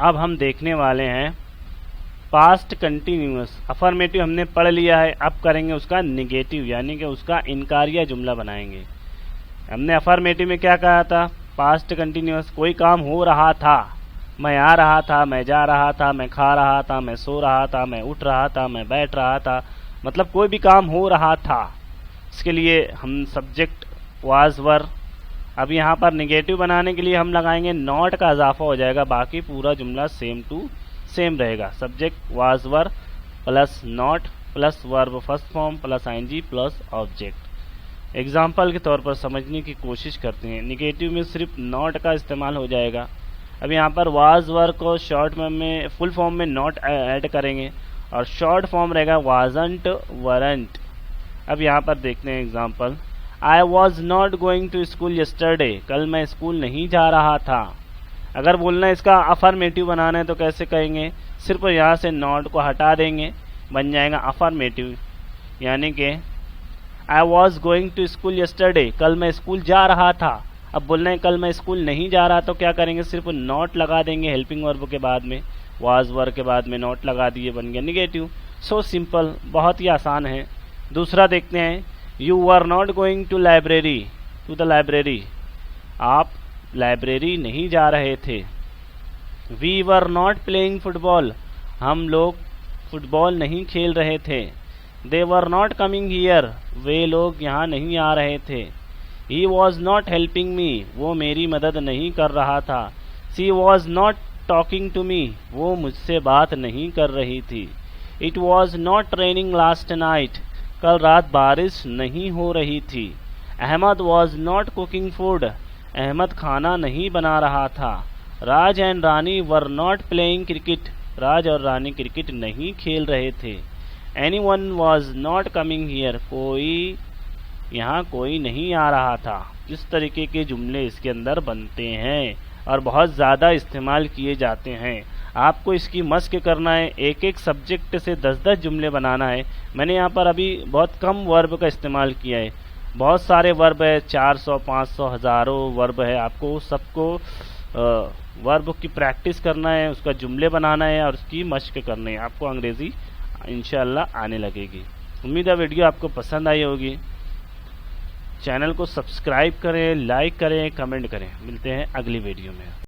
अब हम देखने वाले हैं पास्ट कंटिन्यूअस। अफर्मेटिव हमने पढ़ लिया है, अब करेंगे उसका निगेटिव यानी कि उसका इनकारिया जुमला बनाएंगे। हमने अफर्मेटिव में क्या कहा था? पास्ट कंटिन्यूअस, कोई काम हो रहा था, मैं आ रहा था, मैं जा रहा था, मैं खा रहा था, मैं सो रहा था, मैं उठ रहा था, मैं बैठ रहा था, मतलब कोई भी काम हो रहा था। इसके लिए हम सब्जेक्ट वाज वर। अब यहाँ पर निगेटिव बनाने के लिए हम लगाएंगे नॉट का इजाफा हो जाएगा, बाकी पूरा जुमला सेम टू सेम रहेगा। Subject was were plus not plus verb first form plus ING plus object. Example के तौर पर समझने की कोशिश करते हैं। निगेटिव में सिर्फ नॉट का इस्तेमाल हो जाएगा। अब यहाँ पर वाज वर को शॉर्ट में फुल फॉर्म में नॉट ऐड करेंगे और शॉर्ट फॉर्म रहेगा वाजंट वरंट। अब यहाँ पर देखते हैं example. I was not going to school yesterday, कल मैं स्कूल नहीं जा रहा था। अगर बोलना इसका अफर्मेटिव बनाना है तो कैसे कहेंगे? सिर्फ यहाँ से नॉट को हटा देंगे, बन जाएगा अफर्मेटिव, यानी कि I was going to school yesterday, कल मैं स्कूल जा रहा था। अब बोलना है कल मैं स्कूल नहीं जा रहा, तो क्या करेंगे? सिर्फ नॉट लगा देंगे हेल्पिंग वर्ब के बाद में, वाज वर्ब के बाद में नॉट लगा दिए, बन गया निगेटिव। सो सिंपल, बहुत ही आसान है। दूसरा देखते हैं। You were not going to library, to the library, आप लाइब्रेरी नहीं जा रहे थे। We were not playing football, हम लोग फुटबॉल नहीं खेल रहे थे। They were not coming here, वे लोग यहाँ नहीं आ रहे थे। He was not helping me, वो मेरी मदद नहीं कर रहा था। She was not talking to me, वो मुझसे बात नहीं कर रही थी। It was not raining last night, कल रात बारिश नहीं हो रही थी। Ahmed was not cooking food, Ahmed खाना नहीं बना रहा था। Raj and Rani were not playing cricket, Raj और रानी क्रिकेट नहीं खेल रहे थे। Anyone was not coming here, कोई यहाँ कोई नहीं आ रहा था। इस तरीके के जुमले इसके अंदर बनते हैं और बहुत ज़्यादा इस्तेमाल किए जाते हैं। आपको इसकी मस्क करना है, एक एक सब्जेक्ट से 10-10 जुमले बनाना है। मैंने यहाँ पर अभी बहुत कम वर्ब का इस्तेमाल किया है, बहुत सारे वर्ब है, 400 500 हज़ारों वर्ब है। आपको सबको वर्ब की प्रैक्टिस करना है, उसका जुमले बनाना है और उसकी मश्क करनी है। आपको अंग्रेज़ी इंशाअल्लाह आने लगेगी। उम्मीद है वीडियो आपको पसंद आई होगी। चैनल को सब्सक्राइब करें, लाइक करें, कमेंट करें। मिलते हैं अगली वीडियो में।